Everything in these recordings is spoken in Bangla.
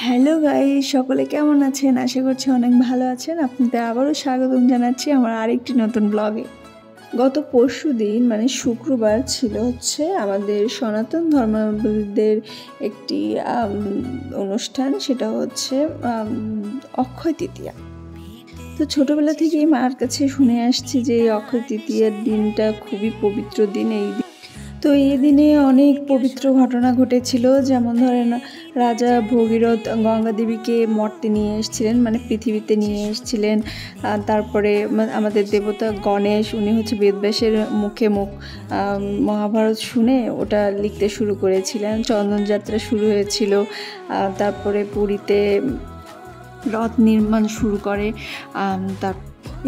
হ্যালো গাইস, সকলে কেমন আছেন? আশা করছি অনেক ভালো আছেন। আপনাদের আবারও স্বাগতম জানাচ্ছি আমার আরেকটি নতুন ব্লগে। গত পরশুদিন মানে শুক্রবার ছিল হচ্ছে আমাদের সনাতন ধর্মাবলম্বীদের একটি অনুষ্ঠান। সেটা হচ্ছে অক্ষয় তৃতীয়া। তো ছোটবেলা থেকেই মার কাছে শুনে আসছি যে এই অক্ষয় তৃতীয়ার দিনটা খুবই পবিত্র দিন। তো এই দিনে অনেক পবিত্র ঘটনা ঘটেছিল, যেমন ধরেন রাজা ভগীরথ গঙ্গা দেবীকে মর্তে নিয়ে এসেছিলেন, মানে পৃথিবীতে নিয়ে এসেছিলেন। তারপরে আমাদের দেবতা গণেশ, উনি হচ্ছে বেদব্যাসের মুখে মহাভারত শুনে ওটা লিখতে শুরু করেছিলেন। চন্দনযাত্রা শুরু হয়েছিল। তারপরে পুরীতে রথ নির্মাণ শুরু করে।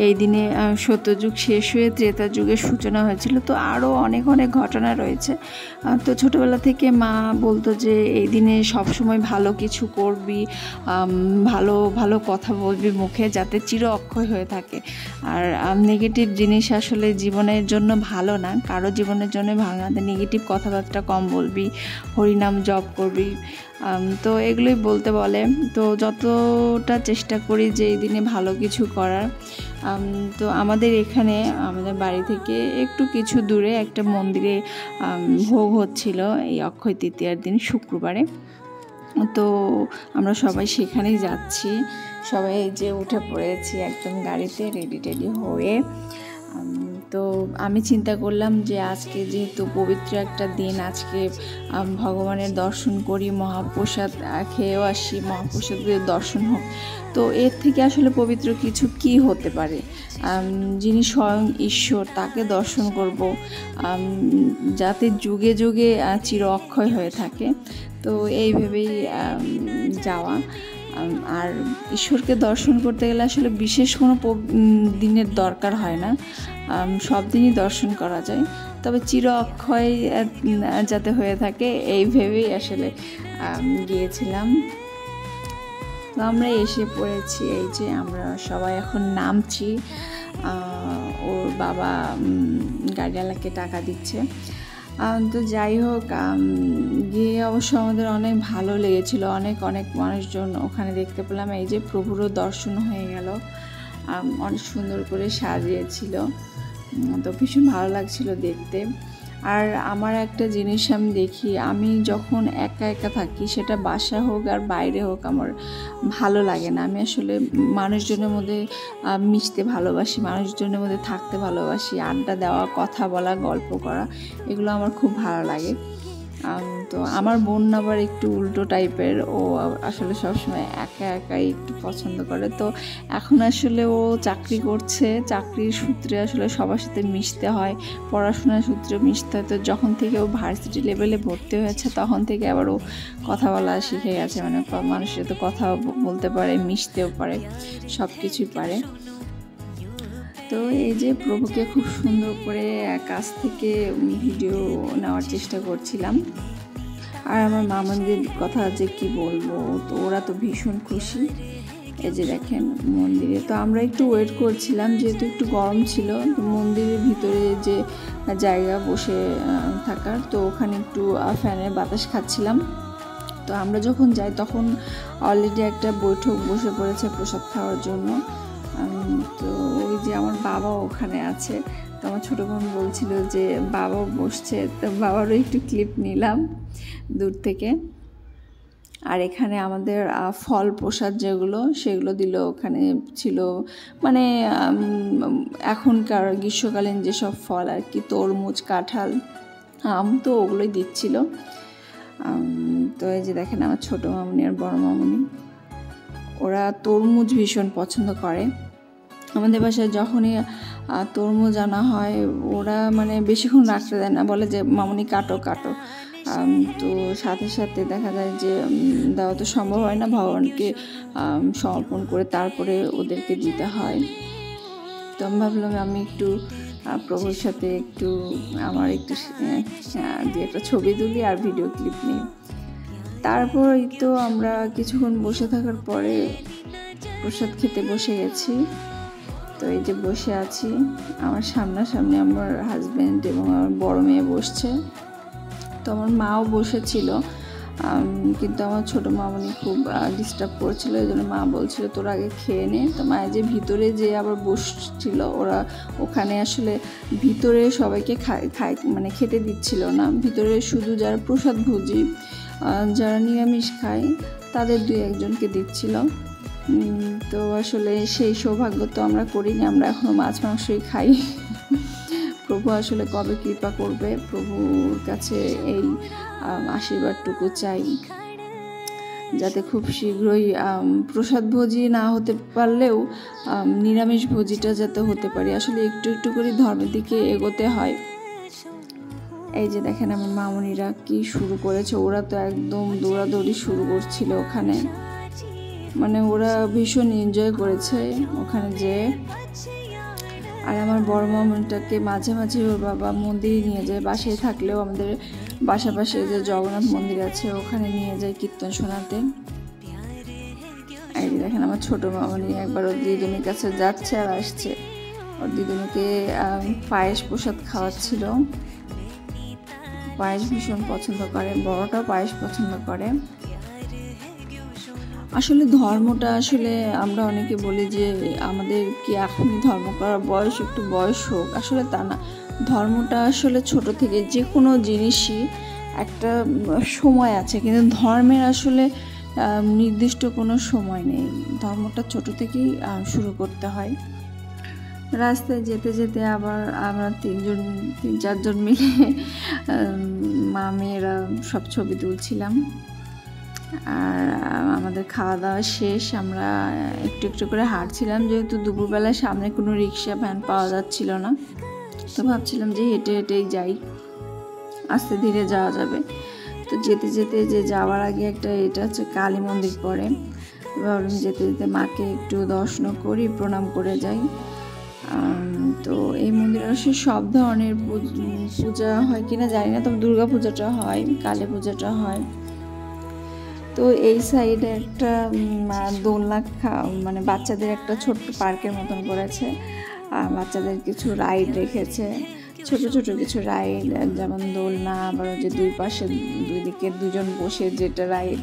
এই দিনে সত্যযুগ শেষ হয়ে ত্রেতা যুগের সূচনা হয়েছিল। তো আরও অনেক অনেক ঘটনা রয়েছে। তো ছোটোবেলা থেকে মা বলতো যে এই দিনে সবসময় ভালো কিছু করবি, ভালো ভালো কথা বলবি মুখে, যাতে চির অক্ষয় হয়ে থাকে। আর নেগেটিভ জিনিস আসলে জীবনের জন্য ভালো না, কারো জীবনের জন্য ভালো না। নেগেটিভ কথাবার্তা কম বলবি, হরিনাম জপ করবি। তো এগুলোই বলতে বলে। তো যতটা চেষ্টা করি যে এই দিনে ভালো কিছু করার। তো আমাদের এখানে আমাদের বাড়ি থেকে একটু কিছু দূরে একটা মন্দিরে ভোগ হচ্ছিল এই অক্ষয় তৃতীয়ার দিন শুক্রবারে। তো আমরা সবাই সেখানেই যাচ্ছি। সবাই যে উঠে পড়েছি একদম গাড়িতে রেডি টেডি হয়ে। তো আমি চিন্তা করলাম যে আজকে যেহেতু পবিত্র একটা দিন, আজকে ভগবানের দর্শন করি, মহাপ্রসাদ খেয়েও আসি, মহাপ্রসাদের দর্শন হোক। তো এর থেকে আসলে পবিত্র কিছু কি হতে পারে? যিনি স্বয়ং ঈশ্বর, তাকে দর্শন করব, যাতে যুগে যুগে চির অক্ষয় হয়ে থাকে। তো এই ভেবেই যাওয়া। আর ঈশ্বরকে দর্শন করতে গেলে আসলে বিশেষ কোনো দিনের দরকার হয় না, সব দিনই দর্শন করা যায়। তবে চির অক্ষয় যাতে হয়ে থাকে এই ভেবেই আসলে গিয়েছিলাম। তো আমরা এসে পড়েছি, এই যে আমরা সবাই এখন নামছি। ওর বাবা গাড়িওয়ালাকে টাকা দিচ্ছে। তো যাই হোক, গিয়ে অবশ্য আমাদের অনেক ভালো লেগেছিল। অনেক অনেক মানুষজন ওখানে দেখতে পেলাম। এই যে প্রভুরও দর্শন হয়ে গেল, অনেক সুন্দর করে সাজিয়েছিল। তো ভীষণ ভালো লাগছিল দেখতে। আর আমার একটা জিনিস আমি দেখি, আমি যখন একা একা থাকি, সেটা বাসা হোক আর বাইরে হোক, আমার ভালো লাগে না। আমি আসলে মানুষজনের মধ্যে মিশতে ভালোবাসি, মানুষজনের মধ্যে থাকতে ভালোবাসি, আড্ডা দেওয়া, কথা বলা, গল্প করা, এগুলো আমার খুব ভালো লাগে। তো আমার বোন আবার একটু উল্টো টাইপের, ও আসলে সবসময় একা একাই একটু পছন্দ করে। তো এখন আসলে ও চাকরি করছে, চাকরির সূত্রে আসলে সবার সাথে মিশতে হয়, পড়াশোনার সূত্রে মিশতে হয়। তো যখন থেকে ও ভার্সিটি লেভেলে ভর্তি হয়েছে, তখন থেকে আবার ও কথা বলা শিখে গেছে, মানে মানুষের সাথে কথা বলতে পারে, মিশতেও পারে, সব কিছুই পারে। তো এই যে প্রভুকে খুব সুন্দর করে কাছ থেকে ভিডিও নেওয়ার চেষ্টা করছিলাম। আর আমার মামাদের কথা যে কি বলবো, তো ওরা তো ভীষণ খুশি। এই যে দেখেন মন্দিরে, তো আমরা একটু ওয়েট করছিলাম যেহেতু একটু গরম ছিল। তো মন্দিরের ভিতরে যে জায়গা বসে থাকার, তো ওখানে একটু ফ্যানের বাতাস খাচ্ছিলাম। তো আমরা যখন যাই তখন অলরেডি একটা বৈঠক বসে পড়েছে প্রসাদ খাওয়ার জন্য। তো ওই যে আমার বাবা ওখানে আছে। তো আমার ছোটো বোন বলছিল যে বাবাও বসছে, তো বাবারও একটু ক্লিপ নিলাম দূর থেকে। আর এখানে আমাদের ফল প্রসাদ যেগুলো, সেগুলো দিল। ওখানে ছিল মানে এখনকার গ্রীষ্মকালীন যেসব ফল আর কি, তরমুজ, কাঁঠাল, আম, তো ওগুলোই দিচ্ছিল। তো এই যে দেখেন আমার ছোটো মামুনি আর বড় মামুনি, ওরা তরমুজ ভীষণ পছন্দ করে। আমাদের বাসায় যখনই তরমুজ আনা হয়, ওরা মানে বেশিক্ষণ রাখতে দেয় না, বলে যে মামুনি কাটো কাটো। তো সাথে সাথে দেখা যায় যে দেওয়া তো সম্ভব হয় না, ভগবানকে সমর্পণ করে তারপরে ওদেরকে দিতে হয়। তো আমি ভাবলাম আমি একটু প্রভুর সাথে একটু আমার একটু দিয়ে একটা ছবি তুলি আর ভিডিও ক্লিপ নিই। তারপরই তো আমরা কিছুক্ষণ বসে থাকার পরে প্রসাদ খেতে বসে গেছি। তো এই যে বসে আছি, আমার সামনাসামনি আমার হাজব্যান্ড এবং আমার বড় মেয়ে বসছে। তো আমার মাও বসেছিল, কিন্তু আমার ছোটো মামনি খুব ডিস্টার্ব করছিল, এই জন্য মা বলছিল তোর আগে খেয়ে নে। তো মায়ের যে ভিতরে যে আবার বসছিল, ওরা ওখানে আসলে ভিতরে সবাইকে খায় মানে খেতে দিচ্ছিল না, ভিতরে শুধু যারা প্রসাদ ভোজী যারা নিরামিষ খায় তাদের 2-1জনকে দিচ্ছিল। তো আসলে সেই সৌভাগ্য তো আমরা করিনি, আমরা এখনও মাছ মাংসই খাই। প্রভু আসলে কবে কৃপা করবে, প্রভুর কাছে এই আশীর্বাদটুকু চাই যাতে খুব শীঘ্রই প্রসাদ ভোজি না হতে পারলেও নিরামিষ ভোজিটা যাতে হতে পারি। আসলে একটু একটু করে ধর্মের দিকে এগোতে হয়। এই যে দেখেন আমার মামুনিরা কি শুরু করেছে, ওরা তো একদম দৌড়াদৌড়ি শুরু করছিল ওখানে, মানে ওরা ভীষণ এনজয় করেছে ওখানে যে। আর আমার বড় মামুনিটাকে মাঝে মাঝে ওর বাবা মন্দিরে নিয়ে যায়, বাসায় থাকলেও আমাদের বাসা পাশে যে জগন্নাথ মন্দির আছে ওখানে নিয়ে যায় কীর্তন শোনাতে। এই দেখেন আমার ছোটো মামুনি একবার ওর দিদুনের কাছে যাচ্ছে আর আসছে, ওর দিদুনকে পায়েস প্রসাদ খাওয়াচ্ছিল। পায়েস ভীষণ পছন্দ করে, বড়টাও পায়েস পছন্দ করে। আসলে ধর্মটা আসলে আমরা অনেকে বলি যে আমাদের কি এখনই ধর্ম করার বয়স, একটু বয়স হোক, আসলে তা না। ধর্মটা আসলে ছোট থেকে যে কোনো জিনিসই একটা সময় আছে, কিন্তু ধর্মের আসলে নির্দিষ্ট কোনো সময় নেই, ধর্মটা ছোট থেকেই শুরু করতে হয়। রাস্তায় যেতে যেতে আবার আমরা 3-4জন মিলে মা মেয়েরা সব ছবি তুলছিলাম। আর আমাদের খাওয়া দাওয়া শেষ, আমরা একটু একটু করে হাঁটছিলাম, যেহেতু দুপুরবেলায় সামনে কোনো রিক্সা ভ্যান পাওয়া যাচ্ছিল না, তো ভাবছিলাম যে হেঁটে হেঁটেই যাই, আস্তে ধীরে যাওয়া যাবে। তো যেতে যেতে যে যাওয়ার আগে একটা এটা হচ্ছে কালী মন্দির পড়ে, ভাবলাম যেতে যেতে মাকে একটু দর্শন করি, প্রণাম করে যাই। তো এই মন্দিরে আসলে সব ধরনের পূজা হয় কিনা জানি না, তবে দুর্গা পূজাটা হয়, কালী পূজাটা হয়। তো এই সাইডে একটা দোলনা মানে বাচ্চাদের একটা ছোট্ট পার্কের মতন করেছে, বাচ্চাদের কিছু রাইড রেখেছে, ছোট ছোট কিছু রাইড, যেমন দোলনা, আবার যে দুই পাশে দুই দিকে 2জন বসে যেটা রাইড।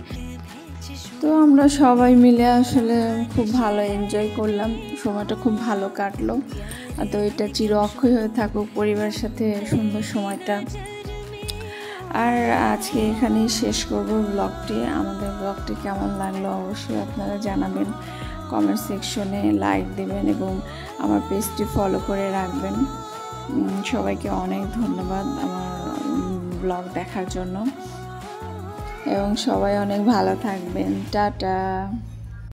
তো আমরা সবাই মিলে আসলে খুব ভালো এনজয় করলাম, সময়টা খুব ভালো কাটলো। তো এটা চির অক্ষয় হয়ে থাকুক পরিবারের সাথে সুন্দর সময়টা। আর আজকে এখানেই শেষ করব ব্লগটি। আমাদের ব্লগটি কেমন লাগলো অবশ্যই আপনারা জানাবেন, কমেন্ট সেকশনে লাইক দেবেন এবং আমার পেজটি ফলো করে রাখবেন। সবাইকে অনেক ধন্যবাদ আমার ব্লগ দেখার জন্য, এবং সবাই অনেক ভালো থাকবেন। টাটা।